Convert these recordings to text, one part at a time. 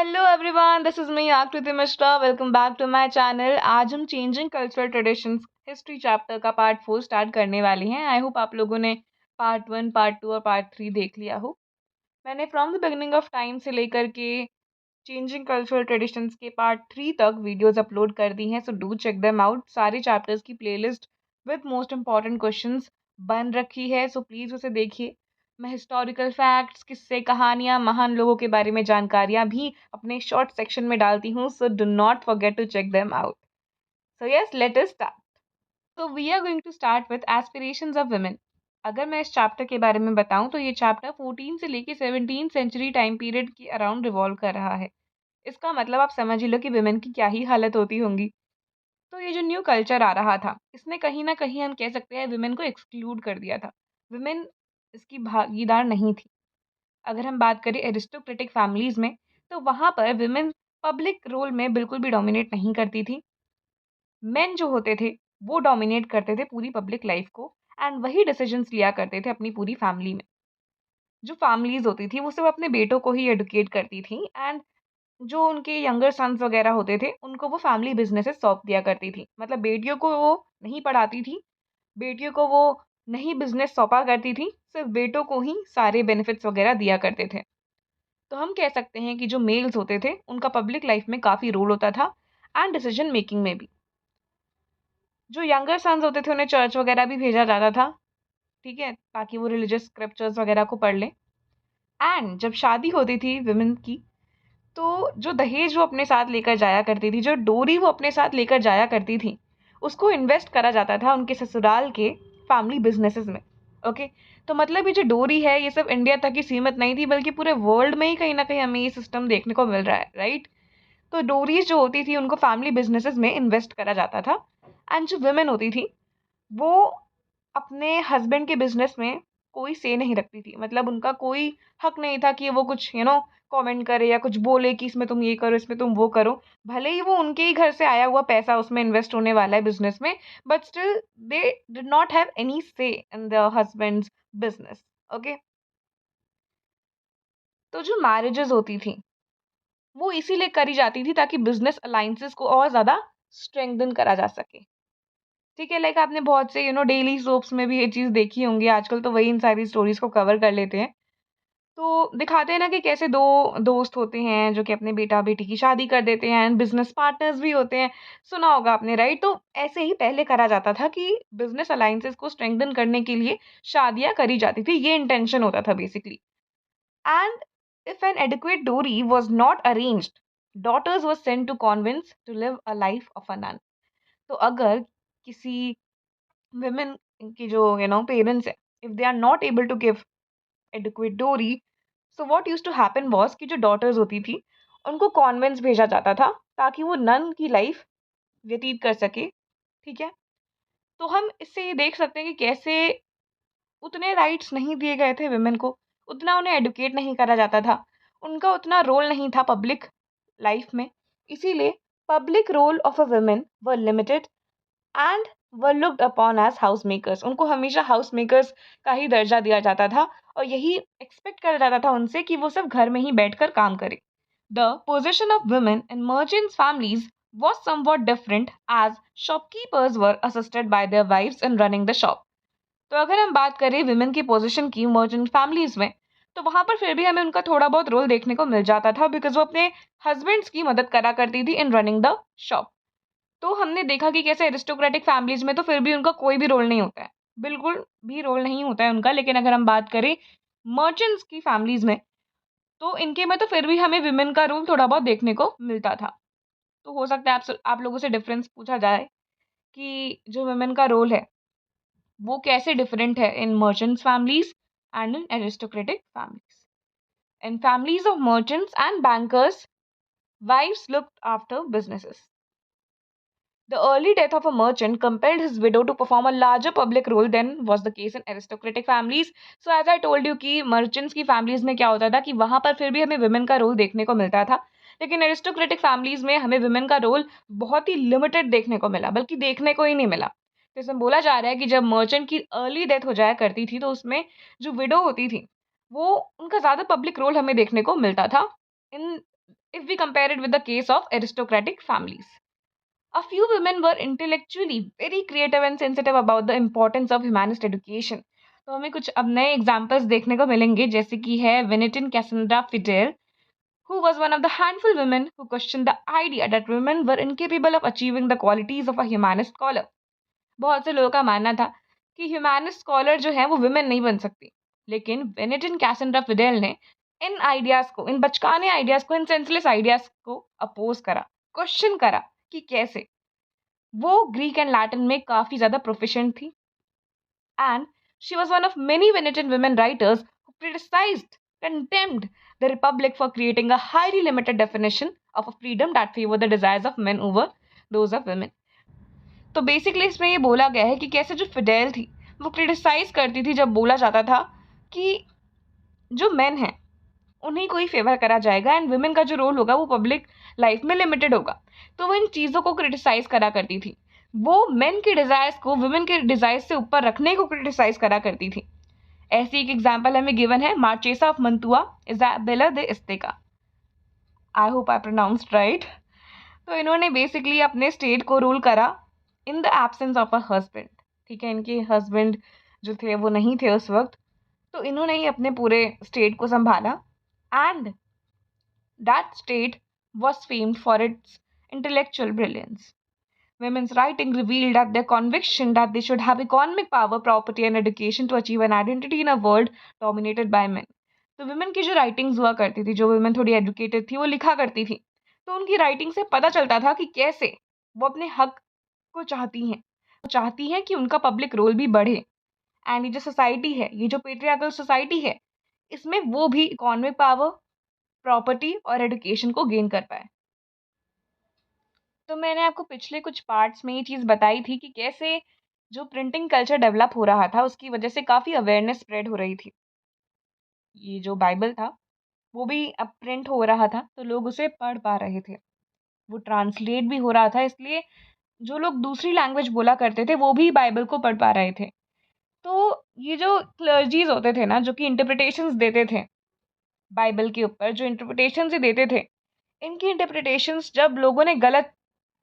Hello everyone, this is me Aakriti Mishra. Welcome back to my channel. आज हम changing cultural traditions history chapter का part 4 start करने वाले हैं। आई होप आप लोगों ने पार्ट 1, पार्ट 2 और पार्ट 3 देख लिया हो। मैंने from the beginning of time से लेकर के चेंजिंग कल्चरल ट्रेडिशंस के पार्ट 3 तक वीडियोस अपलोड कर दी हैं, so do check them out. सारे चैप्टर्स की playlist with most important questions बन रखी है, सो प्लीज़ उसे देखिए। मैं हिस्टोरिकल फैक्ट्स, किस्से, कहानियाँ, महान लोगों के बारे में जानकारियाँ भी अपने शॉर्ट सेक्शन में डालती हूँ, so do not forget to check them out. So yes, let us start. तो we are going to start with aspirations of women. अगर मैं इस चैप्टर के बारे में बताऊं तो ये चैप्टर 14 से लेके 17 सेंचुरी टाइम पीरियड के अराउंड रिवॉल्व कर रहा है। इसका मतलब आप समझ ही लो कि विमेन की क्या ही हालत होती होंगी। तो ये जो न्यू कल्चर आ रहा था, इसने कहीं ना कहीं हम कह सकते हैं विमेन को एक्सक्लूड कर दिया था। विमेन इसकी भागीदार नहीं थी। अगर हम बात करें एरिस्टोक्रेटिक फैमिलीज में, तो वहां पर विमेन पब्लिक रोल में बिल्कुल भी डोमिनेट नहीं करती थी। मेन जो होते थे वो डोमिनेट करते थे पूरी पब्लिक लाइफ को, एंड वही डिसीजंस लिया करते थे अपनी पूरी फैमिली में। जो फैमिलीज होती थी वो सिर्फ अपने बेटों को ही एडुकेट करती थी, एंड जो उनके यंगर सन्स वगैरह होते थे उनको वो फैमिली बिजनेसेस सौंप दिया करती थी। मतलब बेटियों को वो नहीं पढ़ाती थी, बेटियों को वो नहीं बिजनेस सौंपा करती थी, सिर्फ बेटों को ही सारे बेनिफिट्स वगैरह दिया करते थे। तो हम कह सकते हैं कि जो मेल्स होते थे उनका पब्लिक लाइफ में काफ़ी रोल होता था, एंड डिसीजन मेकिंग में भी। जो यंगर सन्स होते थे उन्हें चर्च वगैरह भी भेजा जाता था, ठीक है, ताकि वो रिलीजियस स्क्रिप्चर्स वगैरह को पढ़ लें। एंड जब शादी होती थी विमेन की, तो जो दहेज वो अपने साथ लेकर जाया करती थी, जो डोरी वो अपने साथ लेकर जाया करती थी, उसको इन्वेस्ट करा जाता था उनके ससुराल के फैमिली बिजनेसेस में। ओके, तो मतलब ये जो डोरी है ये सिर्फ इंडिया तक ही सीमित नहीं थी, बल्कि पूरे वर्ल्ड में ही कहीं ना कहीं हमें ये सिस्टम देखने को मिल रहा है, राइट। तो डोरीज जो होती थी उनको फैमिली बिजनेसेस में इन्वेस्ट करा जाता था, एंड जो वुमेन होती थी वो अपने हस्बैंड के बिजनेस में कोई से नहीं रखती थी। मतलब उनका कोई हक नहीं था कि वो कुछ कमेंट करे या कुछ बोले कि इसमें तुम ये करो, इसमें तुम वो करो। भले ही वो उनके ही घर से आया हुआ पैसा उसमें इन्वेस्ट होने वाला है बिजनेस में, but still they did not have any say in the husband's business. Okay, तो जो मैरिजेस होती थी वो इसीलिए करी जाती थी ताकि बिजनेस अलायंसेस को और ज्यादा स्ट्रेंथन करा जा सके। ठीक है, लाइक आपने बहुत से डेली सोप्स में भी ये चीज़ देखी होंगी। आजकल तो वही इन सारी स्टोरीज को कवर कर लेते हैं। तो दिखाते हैं ना कि कैसे दो दोस्त होते हैं जो कि अपने बेटा बेटी की शादी कर देते हैं, एंड बिजनेस पार्टनर्स भी होते हैं। सुना होगा आपने, राइट। तो ऐसे ही पहले करा जाता था कि बिजनेस अलायंसेस को स्ट्रेंथन करने के लिए शादियां करी जाती थी। ये इंटेंशन होता था basically. And if an adequate dowry was not arranged, daughters was sent to convents to live a life of a nun. तो अगर किसी women की जो पेरेंट्स है, if they are not able to give adequate dowry, so what used to happen was कि जो daughters होती थी उनको कॉन्वेंट्स भेजा जाता था ताकि वो नन की लाइफ व्यतीत कर सके। ठीक है, तो हम इससे ये देख सकते हैं कि कैसे उतने राइट्स नहीं दिए गए थे विमेन को, उतना उन्हें एडुकेट नहीं करा जाता था, उनका उतना रोल नहीं था पब्लिक लाइफ में। इसीलिए public role of a women were limited and were looked upon as house makers. उनको हमेशा हाउस मेकर्स का ही दर्जा दिया जाता था, और यही एक्सपेक्ट करा जाता था उनसे कि वो सब घर में ही बैठकर काम करें। The position of women in merchants families was somewhat different, as shopkeepers were assisted by their wives in running the shop. तो अगर हम बात करें विमेन की पोजीशन की मर्चेंट फैमिलीज में, तो वहां पर फिर भी हमें उनका थोड़ा बहुत रोल देखने को मिल जाता था, बिकॉज वो अपने हस्बैंड्स की मदद करा करती थी इन रनिंग द शॉप। तो हमने देखा कि कैसे एरिस्टोक्रेटिक फैमिलीज में तो फिर भी उनका कोई भी रोल नहीं होता है, बिल्कुल भी रोल नहीं होता है उनका। लेकिन अगर हम बात करें मर्चेंट्स की फैमिलीज में, तो इनके में तो फिर भी हमें विमेन का रोल थोड़ा बहुत देखने को मिलता था। तो हो सकता है आप लोगों से डिफरेंस पूछा जाए कि जो विमेन का रोल है वो कैसे डिफरेंट है in merchants families and in aristocratic families. In families of merchants and bankers, wives looked after businesses. The early death of a merchant compelled his widow to perform a larger public role than was the case in aristocratic families. So as I told you कि merchants की families में क्या होता था कि वहाँ पर फिर भी हमें women का रोल देखने को मिलता था, लेकिन aristocratic families में हमें women का रोल बहुत ही लिमिटेड देखने को मिला, बल्कि देखने को ही नहीं मिला। तो इसमें बोला जा रहा है कि जब मर्चेंट की अर्ली डेथ हो जाया करती थी, तो उसमें जो विडो होती थी वो उनका ज़्यादा पब्लिक रोल हमें देखने को मिलता था इन if we compare it with the case of aristocratic families. A few women were intellectually very creative and sensitive about the importance of humanist education. तो हमें कुछ अब नए एग्जाम्पल्स देखने को मिलेंगे, जैसे कि है Venetian Cassandra Fedele, who was one of the handful women who questioned the idea that women were incapable of achieving the qualities of a humanist scholar. बहुत से लोगों का मानना था कि ह्यूमैनिस्ट स्कॉलर जो है वो विमेन नहीं बन सकती, लेकिन बेनेडिक्ट कैसेंड्रा फिडेल ने इन आइडियाज को, इन बचकाने आइडियाज को, इन सेंसलेस आइडियाज को अपोज करा, क्वेश्चन करा कि कैसे। वो ग्रीक एंड लैटिन में काफी ज्यादा प्रोफिशिएंट थी, and she was one of many Venetian women writers who criticized, condemned the republic for creating a highly limited definition of a freedom that favored the desires of men over those of women. तो basically इसमें ये बोला गया है कि कैसे जो Fidel थी वो क्रिटिसाइज करती थी जब बोला जाता था कि जो मेन हैं उन्हीं को ही फेवर करा जाएगा एंड वुमेन का जो रोल होगा वो पब्लिक लाइफ में लिमिटेड होगा। तो वो इन चीज़ों को क्रिटिसाइज करा करती थी, वो मेन के डिजायर्स को वुमेन के डिजायर्स से ऊपर रखने को क्रिटिसाइज करा करती थी। ऐसी एक एग्जाम्पल हमें गिवन है मार्चेसा ऑफ मंतुआ इजाबेला दे इस्तेका, I hope I pronounced right. तो इन्होंने बेसिकली अपने स्टेट को रूल करा in the absence of a husband. ठीक है, इनके हस्बैंड जो थे वो नहीं थे उस वक्त, तो इन्होंने ही अपने पूरे स्टेट को संभाला, and that state was famed for its intellectual brilliance. Women's writing revealed that their conviction that they should have economic power, property and education to achieve an identity in a world dominated by men. तो women की जो writings हुआ करती थी, जो women थोड़ी educated थी, वो लिखा करती थी, तो उनकी writing से पता चलता था कि कैसे वो अपने हक को चाहती हैं, वो चाहती हैं कि उनका पब्लिक रोल भी बढ़े, एंड ये जो सोसाइटी है, ये जो पेट्रियार्कल सोसाइटी है, इसमें वो भी इकोनॉमिक पावर, प्रॉपर्टी और एजुकेशन को गेन कर पाए। तो मैंने आपको पिछले कुछ पार्ट्स में ये चीज़ बताई थी कि कैसे जो प्रिंटिंग कल्चर डेवलप हो रहा था उसकी वजह से काफ़ी अवेयरनेस स्प्रेड हो रही थी। ये जो बाइबल था वो भी अब प्रिंट हो रहा था, तो लोग उसे पढ़ पा रहे थे, वो ट्रांसलेट भी हो रहा था, इसलिए जो लोग दूसरी लैंग्वेज बोला करते थे वो भी बाइबल को पढ़ पा रहे थे। तो ये जो क्लर्जीज होते थे ना, जो कि इंटरप्रिटेशंस देते थे बाइबल के ऊपर, जो इंटरप्रिटेशंस ही देते थे, इनकी इंटरप्रिटेशंस जब लोगों ने गलत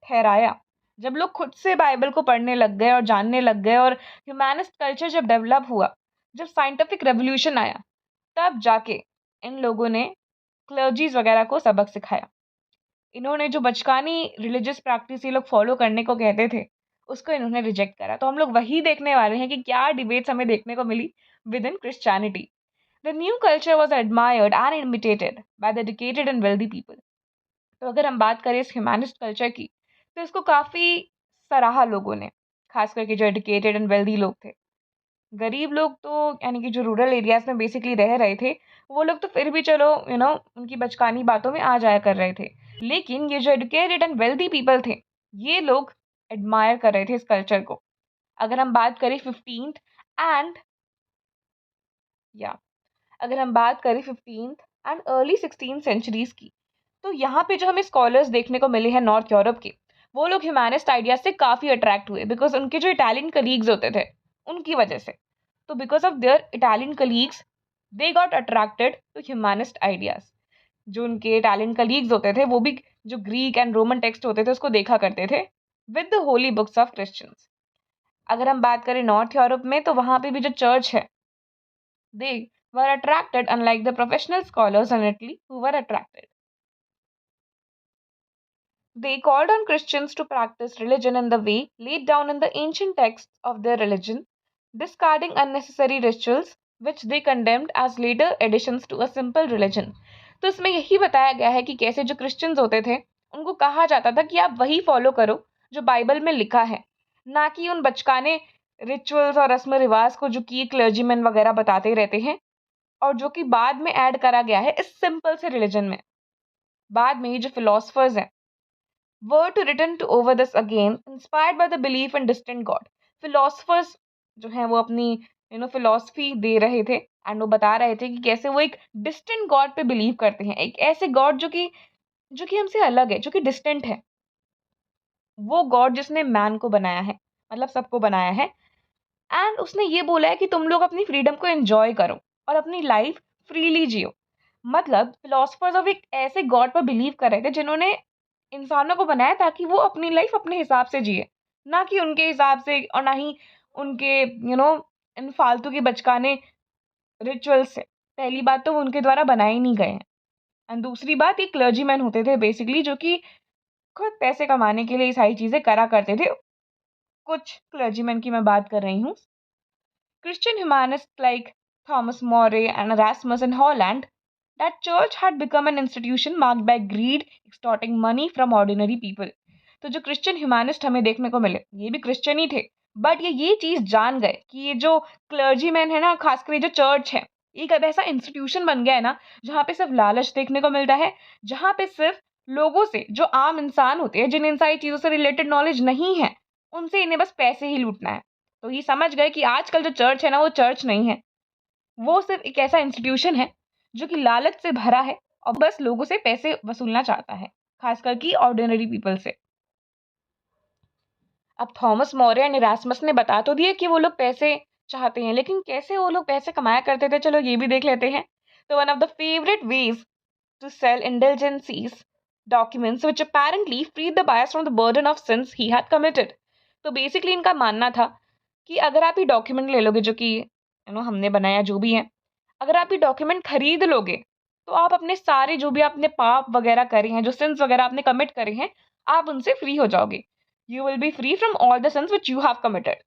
ठहराया, जब लोग खुद से बाइबल को पढ़ने लग गए और जानने लग गए, और ह्यूमैनिस्ट कल्चर जब डेवलप हुआ, जब साइंटिफिक रेवोल्यूशन आया, तब जाके इन लोगों ने क्लर्जीज वगैरह को सबक सिखाया। इन्होंने जो बचकानी रिलीजियस प्रैक्टिस ये लोग फॉलो करने को कहते थे, उसको इन्होंने रिजेक्ट करा। तो हम लोग वही देखने वाले हैं कि क्या डिबेट्स हमें देखने को मिली within Christianity. The new culture was admired and imitated by the educated and wealthy people. तो अगर हम बात करें इस ह्यूमैनिस्ट कल्चर की, तो इसको काफ़ी सराहा लोगों ने, खास करके जो एजुकेटेड एंड वेल्दी लोग थे। गरीब लोग तो यानी कि जो रूरल एरियाज में बेसिकली रह रहे थे, वो लोग तो फिर भी चलो उनकी बचकानी बातों में आ जाया कर रहे थे, लेकिन ये जो एजुकेटेड एंड वेल्दी पीपल थे, ये लोग एडमायर कर रहे थे इस कल्चर को। अगर हम बात करें 15th एंड या अगर हम बात करें 15th and early 16th centuries की, तो यहाँ पे जो हमें स्कॉलर्स देखने को मिले हैं नॉर्थ यूरोप के, वो लोग ह्यूमैनिस्ट आइडियाज से काफ़ी अट्रैक्ट हुए, बिकॉज उनके जो इटालियन कलीग्स होते थे उनकी वजह से। तो because of their Italian colleagues they got attracted to humanist ideas. जो उनके इटालियन कलीग्स होते थे वो भी जो ग्रीक एंड रोमन टेक्स्ट होते थे उसको देखा करते थे with the holy books of Christians. अगर हम बात करें नॉर्थ यूरोप में, तो वहाँ पे भी जो चर्च है, they were attracted unlike the professional scholars in Italy who were attracted. They called on Christians to practice religion in the way laid down in the ancient texts of their religion, discarding unnecessary rituals which they condemned as later additions to a simple religion. तो इसमें यही बताया गया है कि कैसे जो Christians होते थे उनको कहा जाता था कि आप वही फॉलो करो जो बाइबल में लिखा है, ना कि उन बचकाने रिचुअल्स और रस्म रिवाज को जो कि क्लर्जीमैन वगैरह बताते रहते हैं, और जो कि बाद में ऐड करा गया है इस सिंपल से रिलीजन में। बाद में ये जो फिलोसफर्स हैं were to return to over this again, inspired by the belief in distant God. Philosophers जो हैं वो अपनी philosophy दे रहे थे, एंड वो बता रहे थे कि कैसे वो एक डिस्टेंट गॉड पे बिलीव करते हैं, एक ऐसे गॉड जो कि हमसे अलग है, जो कि डिस्टेंट है। वो गॉड जिसने मैन को बनाया है, मतलब सबको बनाया है, एंड उसने ये बोला है कि तुम लोग अपनी फ्रीडम को एंजॉय करो और अपनी लाइफ फ्रीली जियो। मतलब फिलोसफर्स ऑफ एक ऐसे गॉड पर बिलीव कर रहे थे जिन्होंने इंसानों को बनाया ताकि वो अपनी लाइफ अपने हिसाब से जिए, ना कि उनके हिसाब से और ना ही उनके इन फालतू के बचकाने रिचुअल से। पहली बात तो वो उनके द्वारा बनाए ही नहीं गए हैं, एंड दूसरी बात ये क्लर्जीमैन होते थे बेसिकली, जो कि खुद पैसे कमाने के लिए ये सारी चीजें करा करते थे। कुछ क्लर्जीमैन की मैं बात कर रही हूँ। Christian humanists like Thomas More and Erasmus in Holland, that church had become an institution marked by greed, extorting money from ordinary people. तो जो क्रिश्चियन ह्यूमैनिस्ट हमें देखने को मिले ये भी क्रिश्चियन ही थे, बट ये चीज जान गए कि ये जो क्लर्जी मैन है ना, खासकर ये जो चर्च है, एक अब ऐसा इंस्टीट्यूशन बन गया है ना जहाँ पे सिर्फ लालच देखने को मिलता है, जहाँ पे सिर्फ लोगों से, जो आम इंसान होते हैं जिन्हें इन सारी चीजों से रिलेटेड नॉलेज नहीं है, उनसे इन्हें बस पैसे ही लूटना है। तो ये समझ गए कि आजकल जो चर्च है ना वो चर्च नहीं है, वो सिर्फ एक ऐसा इंस्टीट्यूशन है जो कि लालच से भरा है और बस लोगों से पैसे वसूलना चाहता है, खासकर कि ऑर्डिनरी पीपल से। अब थॉमस मोर एंड इरास्मस ने बता तो दिया कि वो लोग पैसे चाहते हैं, लेकिन कैसे वो लोग पैसे कमाया करते थे, चलो ये भी देख लेते हैं। तो one of the favourite ways to sell indulgences documents which apparently freed the buyers from the burden of sins he had committed। तो बेसिकली इनका मानना था कि अगर आप ये डॉक्यूमेंट ले लोगे जो कि हमने बनाया जो भी है, अगर आप ये डॉक्यूमेंट खरीद लोगे तो आप अपने सारे जो भी आपने पाप वगैरह करे हैं, जो सिंस वगैरह आपने कमिट करे हैं, आप उनसे फ्री हो जाओगे। You will be free from all the sins which you have committed.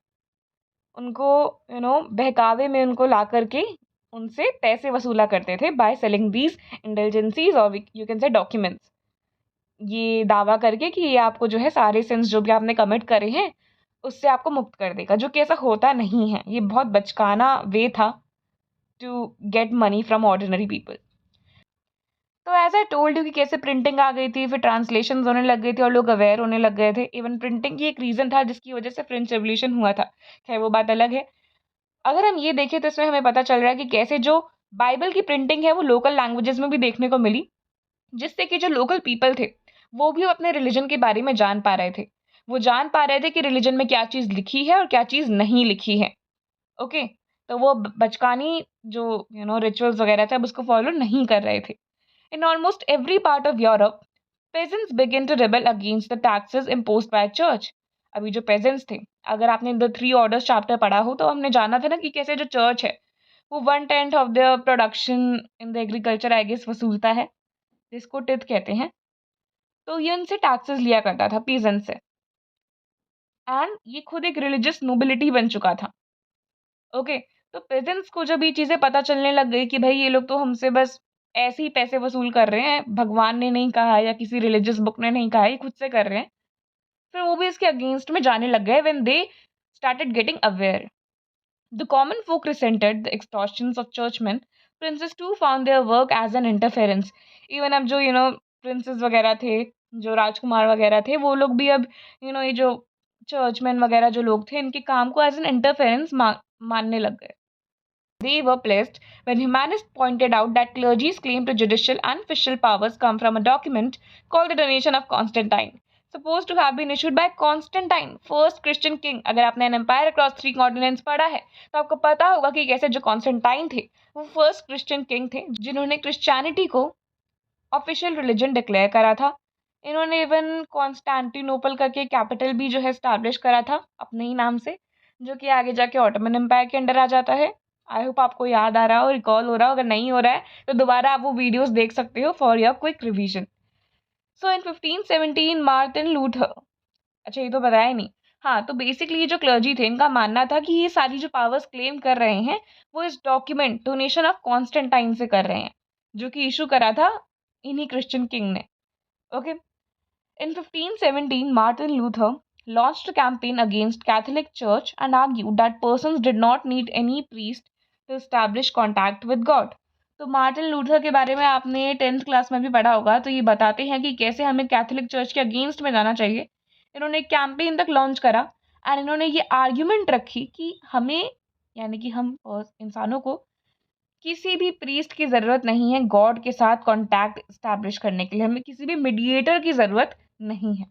उनको बहकावे में उनको ला करके उनसे पैसे वसूला करते थे बाय सेलिंग दीज इंडल्जेंसीज और यू कैन से डॉक्यूमेंट्स, ये दावा करके कि ये आपको जो है सारे सिंस जो भी आपने कमिट करे हैं उससे आपको मुक्त कर देगा, जो कि ऐसा होता नहीं है। ये बहुत बचकाना वे था to get money from ordinary people. तो एज आई टोल्ड यू कि कैसे प्रिंटिंग आ गई थी, फिर ट्रांसलेशन होने लग गए थे और लोग अवेयर होने लग गए थे। इवन प्रिंटिंग ही एक रीज़न था जिसकी वजह से फ्रेंच रेवोल्यूशन हुआ था। खैर वो बात अलग है। अगर हम ये देखें तो इसमें हमें पता चल रहा है कि कैसे जो बाइबल की प्रिंटिंग है वो लोकल लैंग्वेजेस में भी देखने को मिली, जिससे कि जो लोकल पीपल थे वो भी अपने रिलीजन के बारे में जान पा रहे थे। वो जान पा रहे थे कि रिलीजन में क्या चीज़ लिखी है और क्या चीज़ नहीं लिखी है। ओके, तो वो बचकानी जो रिचुअल्स वगैरह थे अब उसको फॉलो नहीं कर रहे थे। In almost every part of Europe peasants begin to rebel against the taxes imposed by church। अभी जो peasants थे, अगर आपने द थ्री ऑर्डर्स चैप्टर पढ़ा हो तो हमने जाना था ना कि कैसे जो चर्च है वो 1/10 of the production in the agriculture I guess वसूलता है, जिसको टिथ कहते हैं। तो ये उनसे टैक्सेस लिया करता था पीजेंट से, एंड ये खुद एक रिलीजियस नोबिलिटी बन चुका था। ओके, तो पेजेंट्स को जब ये चीज़ें पता चलने लग गई कि भाई ये लोग तो हमसे बस ऐसे ही पैसे वसूल कर रहे हैं, भगवान ने नहीं कहा या किसी रिलीजियस बुक ने नहीं कहा है, ये खुद से कर रहे हैं, फिर वो भी इसके अगेंस्ट में जाने लग गए when they started getting aware. The common folk resented the extortions of churchmen। Princes too found their work as an interference। Even अब जो प्रिंसेस वगैरह थे, जो राजकुमार वगैरह थे, वो लोग भी अब ये जो चर्चमैन वगैरह जो लोग थे इनके काम को एज एन इंटरफेरेंस मानने लग गए। They were pleased when humanists pointed out that clergy's claim to judicial and official powers come from a document called the Donation of Constantine, supposed to have been issued by Constantine, first Christian king। अगर आपने N empire across 3 continents पढ़ा है तो आपको पता होगा कि कैसे जो कॉन्स्टेंटाइन थे वो फर्स्ट क्रिश्चियन किंग थे जिन्होंने क्रिश्चियनिटी को ऑफिशियल रिलीजन डिक्लेयर करा था। इन्होंने इवन कॉन्स्टेंटिनोपल करके कैपिटल भी जो है स्टैब्लिश करा था अपने ही नाम से, जो कि आगे जाके ऑटोमन एम्पायर के अंडर आ जाता है। आई होप आपको याद आ रहा हो, रिकॉल हो रहा हो। अगर नहीं हो रहा है तो दोबारा आप वो वीडियोस देख सकते हो for your quick revision. So in 1517 Martin Luther, अच्छा ये तो बताया ही नहीं। हाँ, तो बेसिकली ये जो क्लर्जी थे इनका मानना था कि ये सारी जो पावर्स क्लेम कर रहे हैं वो इस डॉक्यूमेंट डोनेशन ऑफ कॉन्स्टेंटाइन से कर रहे हैं, जो कि इशू करा था इन्हीं क्रिश्चियन किंग ने। Okay, in 1517 Martin Luther launched a campaign against Catholic Church and argued that persons did not need any priest to establish contact with God। तो मार्टिन लूथर के बारे में आपने 10th क्लास में भी पढ़ा होगा। तो ये बताते हैं कि कैसे हमें कैथोलिक चर्च के अगेंस्ट में जाना चाहिए। इन्होंने एक कैंपेन तक लॉन्च करा एंड इन्होंने ये आर्ग्यूमेंट रखी कि हमें, यानी कि हम इंसानों को किसी भी प्रीस्ट की ज़रूरत नहीं है गॉड के साथ कॉन्टैक्ट इस्टेब्लिश करने के लिए, हमें किसी भी मीडिएटर की ज़रूरत नहीं है।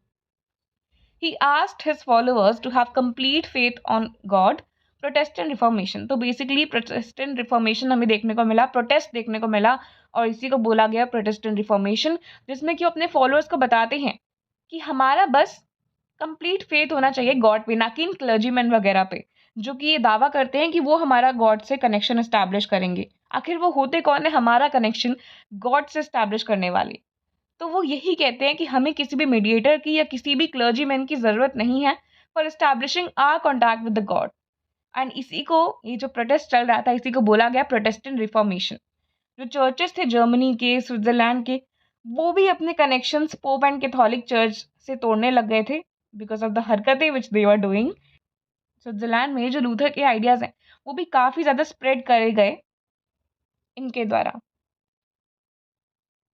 He asked his followers to have complete faith on God, Protestant reformation. तो बेसिकली प्रोटेस्टेंट रिफॉर्मेशन हमें देखने को मिला, प्रोटेस्ट देखने को मिला, और इसी को बोला गया प्रोटेस्टेंट रिफॉर्मेशन, जिसमें कि अपने फॉलोअर्स को बताते हैं कि हमारा बस कंप्लीट फेथ होना चाहिए गॉड पे, ना कि इन क्लर्जीमैन वगैरह पे, जो कि ये दावा करते हैं कि वो हमारा गॉड से कनेक्शन एस्टैब्लिश करेंगे। आखिर वो होते कौन है हमारा कनेक्शन गॉड से एस्टैब्लिश करने वाले? तो वो यही कहते हैं कि हमें किसी भी मीडिएटर की या किसी भी क्लर्जीमैन की ज़रूरत नहीं है for establishing our contact with the god. And इसी को, ये जो प्रोटेस्ट चल रहा था, इसी को बोला गया प्रोटेस्टेंट रिफॉर्मेशन। जो चर्चेस थे जर्मनी के, स्विट्जरलैंड के, वो भी अपने connections pope and Catholic church से तोड़ने लग गए थे बिकॉज ऑफ द हरकतें विच दे वर डूइंग। स्विट्जरलैंड में जो लूथर के आइडियाज़ हैं वो भी काफ़ी ज़्यादा स्प्रेड करे गए इनके द्वारा,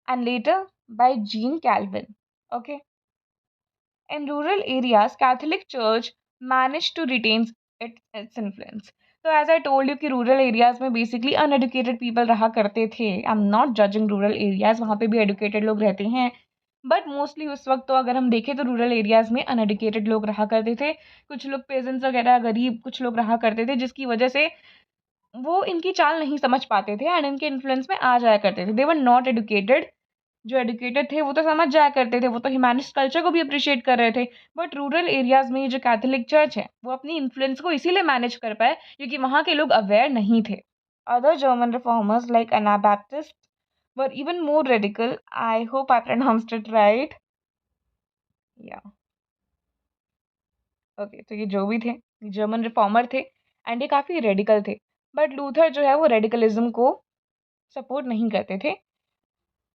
and later by Jean Calvin. Okay. In rural areas, Catholic Church managed to retain its influence. So as I told you कि rural areas में basically uneducated people रहा करते थे. I'm not judging rural areas, वहाँ पे भी educated लोग रहते हैं. बट मोस्टली उस वक्त तो अगर हम देखें तो रूरल एरियाज़ में अनएडुकेटेड लोग रहा करते थे, कुछ लोग पेजेंट्स वगैरह गरीब कुछ लोग रहा करते थे, जिसकी वजह से वो इनकी चाल नहीं समझ पाते थे एंड इनके इन्फ्लुएंस में आ जाया करते थे। दे वर नॉट एडुकेटेड। जो एडुकेटेड थे वो तो समझ जाया करते थे, वो तो ह्यूमैनिस्ट कल्चर को भी अप्रिशिएट कर रहे थे। बट रूरल एरियाज़ में ये जो कैथोलिक चर्च है वो अपनी इन्फ्लुएंस को इसीलिए मैनेज कर पाए क्योंकि वहाँ के लोग अवेयर नहीं थे। Other German reformers like Anabaptist were even more radical. I hope I pronounced it right. या ओके, तो ये जो भी थे जर्मन रिफॉर्मर थे एंड ये काफ़ी रेडिकल थे। बट लूथर जो है वो रेडिकलिज्म को सपोर्ट नहीं करते थे।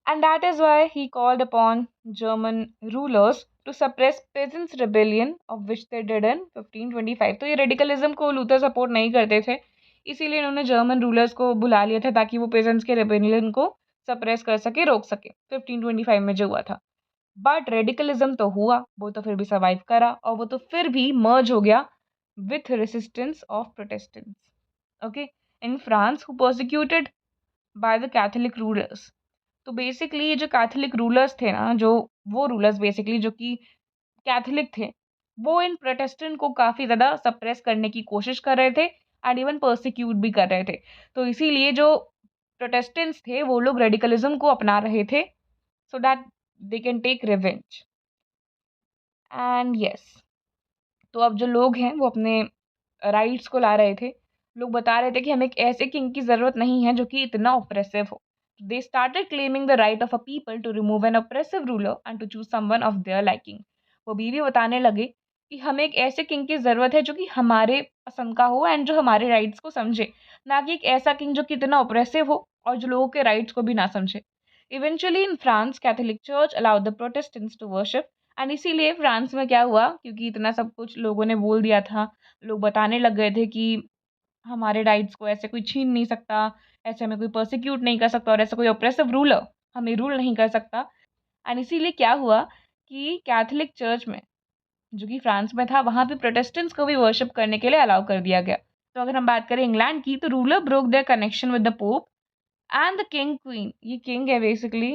And that is why he called upon German rulers to suppress peasants' rebellion, of which they did in 1525। तो ये रेडिकलिज्म को लूथर सपोर्ट नहीं करते थे, इसीलिए इन्होंने जर्मन रूलर्स को बुला लिया था ताकि वो पेजेंट्स के रेबेलियन को सप्रेस कर सके, रोक सके, 1525 में जो हुआ था। बट रेडिकलिज्म तो हुआ, वो तो फिर भी सर्वाइव करा और वो तो फिर भी मर्ज हो गया with resistance of Protestants. Okay, in France who persecuted by the Catholic rulers. तो बेसिकली ये जो कैथोलिक रूलर्स थे ना, जो वो रूलर्स बेसिकली जो कि कैथोलिक थे, वो इन प्रोटेस्टेंट को काफ़ी ज़्यादा सप्रेस करने की कोशिश कर रहे थे एंड इवन परसिक्यूट भी कर रहे थे। तो इसीलिए जो प्रोटेस्टेंट्स थे वो लोग रेडिकलिज्म को अपना रहे थे so that they can take revenge. And yes, तो अब जो लोग हैं वो अपने राइट्स को ला रहे थे। लोग बता रहे थे कि हमें एक ऐसे किंग की ज़रूरत नहीं है जो कि इतना ऑप्रेसिव हो। They started claiming the right of a people to remove an oppressive ruler and to choose someone of their liking। वो भी बताने लगे कि हमें एक ऐसे किंग की ज़रूरत है जो कि हमारे पसंद का हो एंड जो हमारे राइट्स को समझे, ना कि एक ऐसा किंग जो कि इतना ऑप्रेसिव हो और जो लोगों के राइट्स को भी ना समझे। Eventually in France Catholic church allowed the Protestants to worship. And इसीलिए फ्रांस में क्या हुआ, क्योंकि इतना सब कुछ लोगों ने बोल दिया था, लोग बताने लग गए थे कि हमारे राइट्स को ऐसे कोई छीन नहीं सकता, ऐसे हमें कोई परसिक्यूट नहीं कर सकता और ऐसा कोई ऑप्रेसिव रूलर हमें रूल नहीं कर सकता। एंड इसीलिए क्या हुआ कि कैथोलिक चर्च में, जो कि फ्रांस में था, वहाँ पे प्रोटेस्टेंट्स को भी वर्शिप करने के लिए अलाउ कर दिया गया। तो अगर हम बात करें इंग्लैंड की, तो ruler broke there connection with the pope and the king queen. ये किंग है बेसिकली,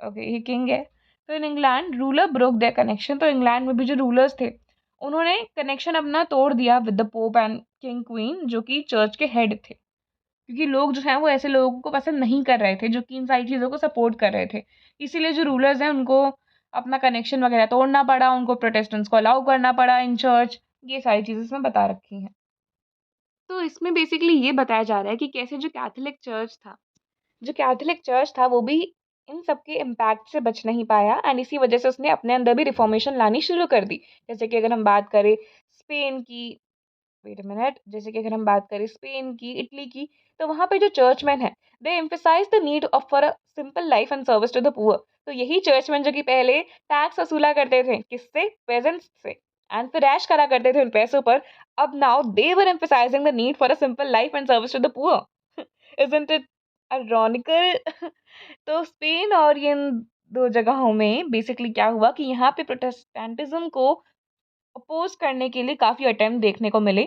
ओके, ये किंग है। तो in England ruler broke there connection. तो इंग्लैंड में भी जो रूलर्स थे उन्होंने कनेक्शन अपना तोड़ दिया with the pope and king queen, जो कि चर्च के हेड थे, क्योंकि लोग जो हैं वो ऐसे लोगों को पसंद नहीं कर रहे थे जो कि इन सारी चीज़ों को सपोर्ट कर रहे थे। इसीलिए जो रूलर्स हैं उनको अपना कनेक्शन वगैरह तोड़ना पड़ा, उनको प्रोटेस्टेंट्स को अलाउ करना पड़ा इन चर्च। ये सारी चीज़ें इसमें बता रखी हैं। तो इसमें बेसिकली ये बताया जा रहा है कि कैसे जो कैथोलिक चर्च था वो भी इन सब के इम्पैक्ट से बच नहीं पाया एंड इसी वजह से उसने अपने अंदर भी रिफॉर्मेशन लानी शुरू कर दी। जैसे कि अगर हम बात करें स्पेन की, वेट अ मिनट, जैसे कि अगर हम बात करें स्पेन की, इटली की, तो वहाँ पे जो चर्चमैन है they emphasise the need of for a simple life and service to the poor. तो यही चर्चमैन जो कि पहले टैक्स वसूला करते थे, किससे? पेजेंट्स से, एंड फिर ऐश करा करते थे उन पैसों पर, अब now they were emphasizing the need for a simple life and service to the poor. Isn't it ironical? तो स्पेन और ये इन दो जगहों में बेसिकली क्या हुआ कि यहाँ पे प्रोटेस्टेंटिज्म को अपोज करने के लिए काफ़ी अटेम्प्ट देखने को मिले,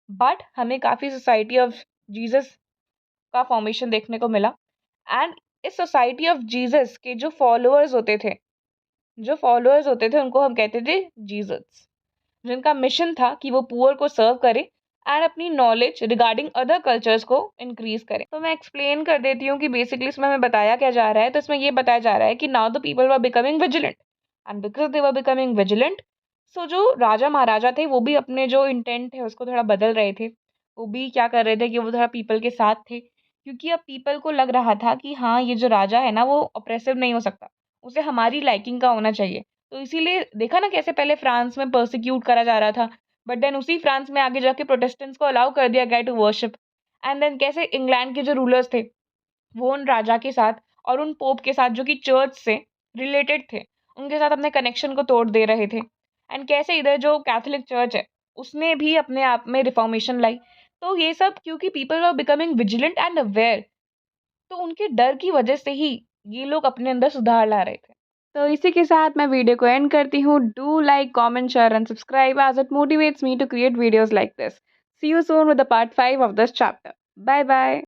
बट हमें काफ़ी सोसाइटी ऑफ जीसस का फॉर्मेशन देखने को मिला। एंड इस सोसाइटी ऑफ जीसस के जो फॉलोअर्स होते थे उनको हम कहते थे जीसस, जिनका मिशन था कि वो पुअर को सर्व करे एंड अपनी नॉलेज रिगार्डिंग अदर कल्चर्स को इंक्रीज करें। तो मैं एक्सप्लेन कर देती हूँ कि बेसिकली इसमें हमें बताया क्या जा रहा है। तो इसमें ये बताया जा रहा है कि now the people were becoming vigilant, and because they were becoming vigilant, so जो राजा महाराजा थे वो भी अपने जो इंटेंट है उसको थोड़ा बदल रहे थे। वो भी क्या कर रहे थे कि वो थोड़ा पीपल के साथ थे, क्योंकि अब पीपल को लग रहा था कि हाँ ये जो राजा है ना वो ऑप्रेसिव नहीं हो सकता, उसे हमारी लाइकिंग का होना चाहिए। तो इसीलिए देखा ना कैसे पहले फ्रांस में परसिक्यूट करा जा रहा था, बट देन उसी फ्रांस में आगे जाके प्रोटेस्टेंट्स को अलाउ कर दिया गया टू वर्शिप। एंड देन कैसे इंग्लैंड के जो रूलर्स थे वो उन राजा के साथ और उन पोप के साथ जो कि चर्च से रिलेटेड थे, उनके साथ अपने कनेक्शन को तोड़ दे रहे थे। एंड कैसे इधर जो कैथोलिक चर्च है उसने भी अपने आप में रिफॉर्मेशन लाई। तो ये सब क्योंकि people were becoming vigilant and aware, तो उनके डर की वजह से ही ये लोग अपने अंदर सुधार ला रहे थे। तो इसी के साथ मैं वीडियो को एंड करती हूँ। Do like, comment, share and subscribe as it motivates me to create videos like this. See you soon with the part 5 of this chapter. Bye bye.